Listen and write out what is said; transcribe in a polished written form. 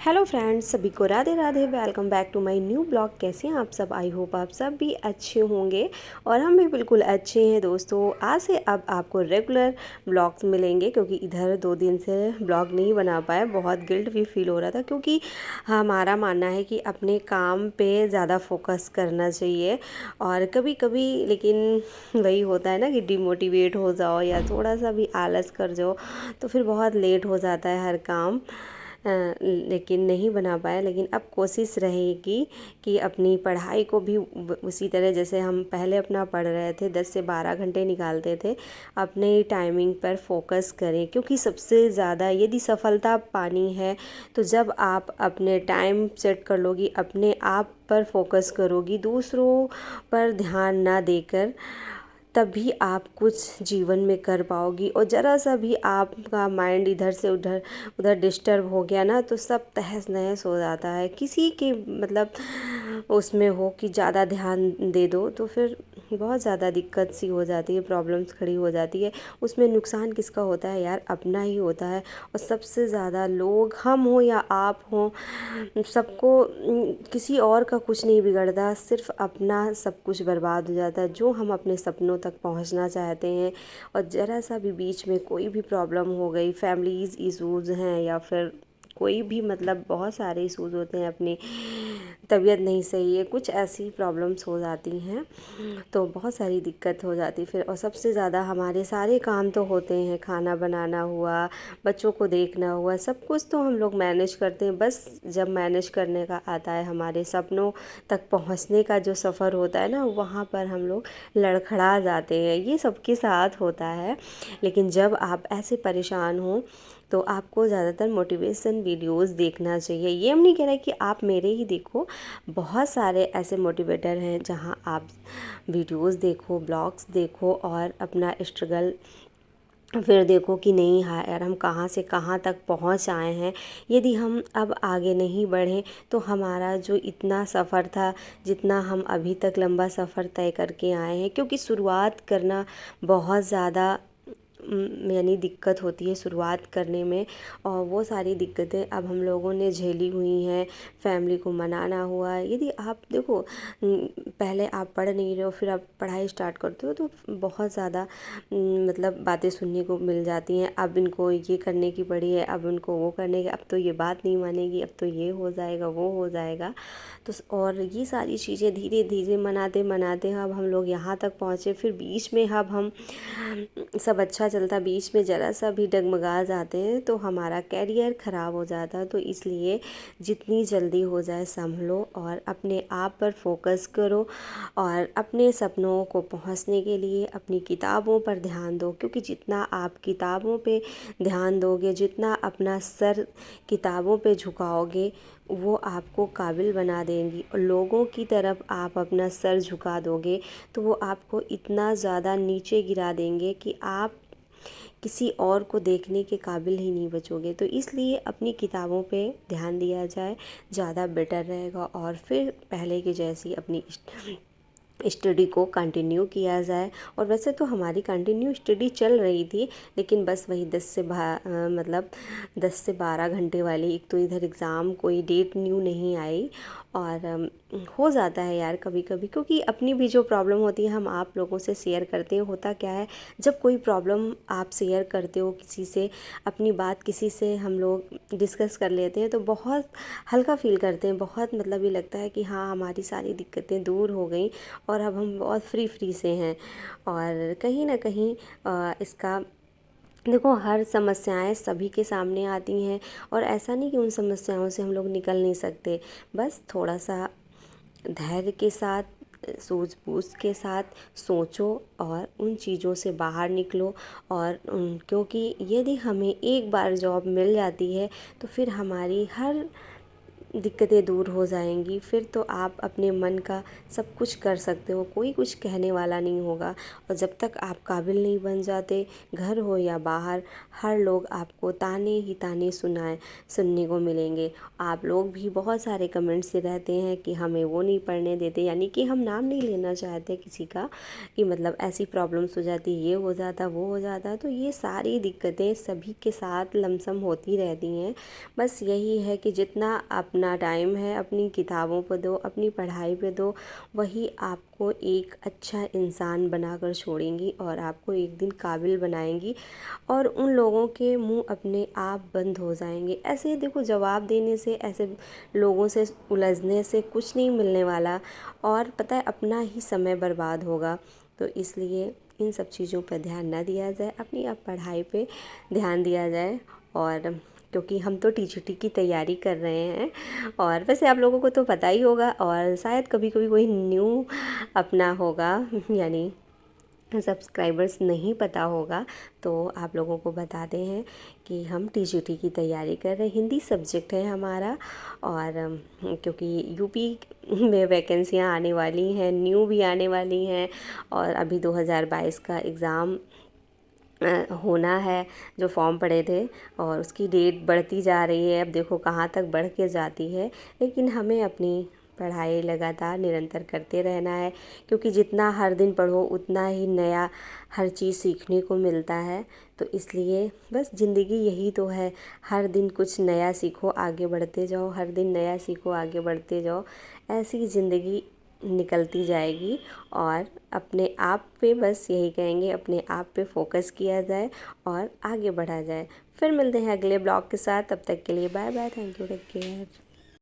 Hello friends, सभी को Radhe Radhe. Welcome back to my new blog. कैसे हैं आप सब? आई होप आप सब भी अच्छे होंगे और हम भी बिल्कुल अच्छे हैं दोस्तों। आज से अब आपको रेगुलर ब्लॉग्स मिलेंगे क्योंकि इधर 2 दिन से ब्लॉग नहीं बना पाए। बहुत गिल्ट भी फील हो रहा था क्योंकि हमारा मानना है कि अपने काम पे ज़्यादा फोकस करना चाहिए और कभी कभी लेकिन वही होता है ना कि डिमोटिवेट हो जाओ या थोड़ा सा भी आलस कर जाओ तो फिर बहुत लेट हो जाता है हर काम। लेकिन नहीं बना पाया। लेकिन अब कोशिश रहेगी कि अपनी पढ़ाई को भी उसी तरह जैसे हम पहले अपना पढ़ रहे थे 10 से 12 घंटे निकालते थे, अपने टाइमिंग पर फोकस करें। क्योंकि सबसे ज़्यादा यदि सफलता पानी है तो जब आप अपने टाइम सेट कर लोगी, अपने आप पर फोकस करोगी, दूसरों पर ध्यान ना देकर, तभी आप कुछ जीवन में कर पाओगी। और ज़रा सा भी आपका माइंड इधर से उधर उधर डिस्टर्ब हो गया ना तो सब तहस नहस हो जाता है। किसी के मतलब उसमें हो कि ज़्यादा ध्यान दे दो तो फिर बहुत ज़्यादा दिक्कत सी हो जाती है, प्रॉब्लम्स खड़ी हो जाती है। उसमें नुकसान किसका होता है यार? अपना ही होता है। और सबसे ज़्यादा लोग, हम हो या आप हो, सबको किसी और का कुछ नहीं बिगड़ता, सिर्फ अपना सब कुछ बर्बाद हो जाता है जो हम अपने सपनों तक पहुंचना चाहते हैं। और ज़रा सा भी बीच में कोई भी प्रॉब्लम हो गई, फैमिलीज़ इशूज़ हैं या फिर कोई भी मतलब बहुत सारे इशूज़ होते हैं, अपनी तबीयत नहीं सही है, कुछ ऐसी प्रॉब्लम्स हो जाती हैं तो बहुत सारी दिक्कत हो जाती फिर। और सबसे ज़्यादा हमारे सारे काम तो होते हैं, खाना बनाना हुआ, बच्चों को देखना हुआ, सब कुछ तो हम लोग मैनेज करते हैं। बस जब मैनेज करने का आता है हमारे सपनों तक पहुंचने का जो सफ़र होता है ना, वहाँ पर हम लोग लड़खड़ा जाते हैं। ये सबके साथ होता है। लेकिन जब आप ऐसे परेशान हो तो आपको ज़्यादातर मोटिवेशन वीडियोस देखना चाहिए। ये हम नहीं कह रहे कि आप मेरे ही देखो, बहुत सारे ऐसे मोटिवेटर हैं जहां आप वीडियोस देखो, ब्लॉग्स देखो और अपना स्ट्रगल फिर देखो कि नहीं हाँ यार, हम कहाँ से कहाँ तक पहुँच आए हैं। यदि हम अब आगे नहीं बढ़ें तो हमारा जो इतना सफ़र था, जितना हम अभी तक लंबा सफ़र तय करके आए हैं, क्योंकि शुरुआत करना बहुत ज़्यादा यानी दिक्कत होती है शुरुआत करने में। और वो सारी दिक्कतें अब हम लोगों ने झेली हुई हैं। फैमिली को मनाना हुआ। यदि आप देखो, पहले आप पढ़ नहीं रहे हो, फिर आप पढ़ाई स्टार्ट करते हो तो बहुत ज़्यादा मतलब बातें सुनने को मिल जाती हैं। अब इनको ये करने की पड़ी है, अब उनको वो करने की, अब तो ये बात नहीं मानेगी, अब तो ये हो जाएगा, वो हो जाएगा। तो और ये सारी चीज़ें धीरे धीरे मनाते मनाते अब हम लोग यहाँ तक पहुँचे। फिर बीच में अब हम सब अच्छा चलता, बीच में ज़रा सा भी डगमगा जाते हैं तो हमारा कैरियर ख़राब हो जाता है। तो इसलिए जितनी जल्दी हो जाए संभलो और अपने आप पर फोकस करो और अपने सपनों को पहुंचने के लिए अपनी किताबों पर ध्यान दो। क्योंकि जितना आप किताबों पे ध्यान दोगे, जितना अपना सर किताबों पे झुकाओगे, वो आपको काबिल बना देंगी। और लोगों की तरफ आप अपना सर झुका दोगे तो वो आपको इतना ज़्यादा नीचे गिरा देंगे कि आप किसी और को देखने के काबिल ही नहीं बचोगे। तो इसलिए अपनी किताबों पे ध्यान दिया जाए, ज़्यादा बेटर रहेगा। और फिर पहले की जैसी अपनी स्टडी को कंटिन्यू किया जाए। और वैसे तो हमारी कंटिन्यू स्टडी चल रही थी, लेकिन बस वही 10 से 12 घंटे वाली। एक तो इधर एग्ज़ाम कोई डेट न्यू नहीं आई और हो जाता है यार कभी कभी, क्योंकि अपनी भी जो प्रॉब्लम होती है हम आप लोगों से शेयर करते हैं। होता क्या है, जब कोई प्रॉब्लम आप शेयर करते हो किसी से, अपनी बात किसी से हम लोग डिस्कस कर लेते हैं तो बहुत हल्का फील करते हैं। बहुत मतलब ये लगता है कि हाँ, हमारी सारी दिक्कतें दूर हो गई और अब हम बहुत फ्री से हैं। और कहीं ना कहीं इसका देखो, हर समस्याएं सभी के सामने आती हैं और ऐसा नहीं कि उन समस्याओं से हम लोग निकल नहीं सकते। बस थोड़ा सा धैर्य के साथ, सूझबूझ के साथ सोचो और उन चीज़ों से बाहर निकलो। और क्योंकि यदि हमें एक बार जॉब मिल जाती है तो फिर हमारी हर दिक्कतें दूर हो जाएंगी, फिर तो आप अपने मन का सब कुछ कर सकते हो, कोई कुछ कहने वाला नहीं होगा। और जब तक आप काबिल नहीं बन जाते, घर हो या बाहर, हर लोग आपको ताने ही ताने सुनने को मिलेंगे। आप लोग भी बहुत सारे कमेंट्स से रहते हैं कि हमें वो नहीं पढ़ने देते, यानी कि हम नाम नहीं लेना चाहते किसी का, कि मतलब ऐसी प्रॉब्लम्स हो जाती, ये हो जाता, वो हो जाता। तो ये सारी दिक्कतें सभी के साथ लमसम होती रहती हैं। बस यही है कि जितना अपना टाइम है अपनी किताबों पर दो, अपनी पढ़ाई पे दो, वही आपको एक अच्छा इंसान बनाकर छोड़ेंगी और आपको एक दिन काबिल बनाएंगी, और उन लोगों के मुंह अपने आप बंद हो जाएंगे। ऐसे देखो, जवाब देने से, ऐसे लोगों से उलझने से कुछ नहीं मिलने वाला, और पता है अपना ही समय बर्बाद होगा। तो इसलिए इन सब चीज़ों पर ध्यान ना दिया जाए, अपनी अब पढ़ाई पे ध्यान दिया जाए। और क्योंकि हम तो टीजीटी की तैयारी कर रहे हैं, और वैसे आप लोगों को तो पता ही होगा, और शायद कभी कभी कोई न्यू अपना होगा, यानी सब्सक्राइबर्स नहीं पता होगा, तो आप लोगों को बताते हैं कि हम टीजीटी की तैयारी कर रहे हैं। हिंदी सब्जेक्ट है हमारा, और क्योंकि यूपी में वैकेंसियाँ आने वाली हैं, न्यू भी आने वाली हैं, और अभी 2022 का एग्ज़ाम होना है, जो फॉर्म पड़े थे, और उसकी डेट बढ़ती जा रही है। अब देखो कहाँ तक बढ़ के जाती है, लेकिन हमें अपनी पढ़ाई लगातार निरंतर करते रहना है, क्योंकि जितना हर दिन पढ़ो उतना ही नया हर चीज़ सीखने को मिलता है। तो इसलिए बस ज़िंदगी यही तो है, हर दिन कुछ नया सीखो, आगे बढ़ते जाओ, हर दिन नया सीखो, आगे बढ़ते जाओ, ऐसी ज़िंदगी निकलती जाएगी। और अपने आप पे बस यही कहेंगे, अपने आप पे फोकस किया जाए और आगे बढ़ा जाए। फिर मिलते हैं अगले ब्लॉग के साथ, तब तक के लिए bye bye, thank you, take care.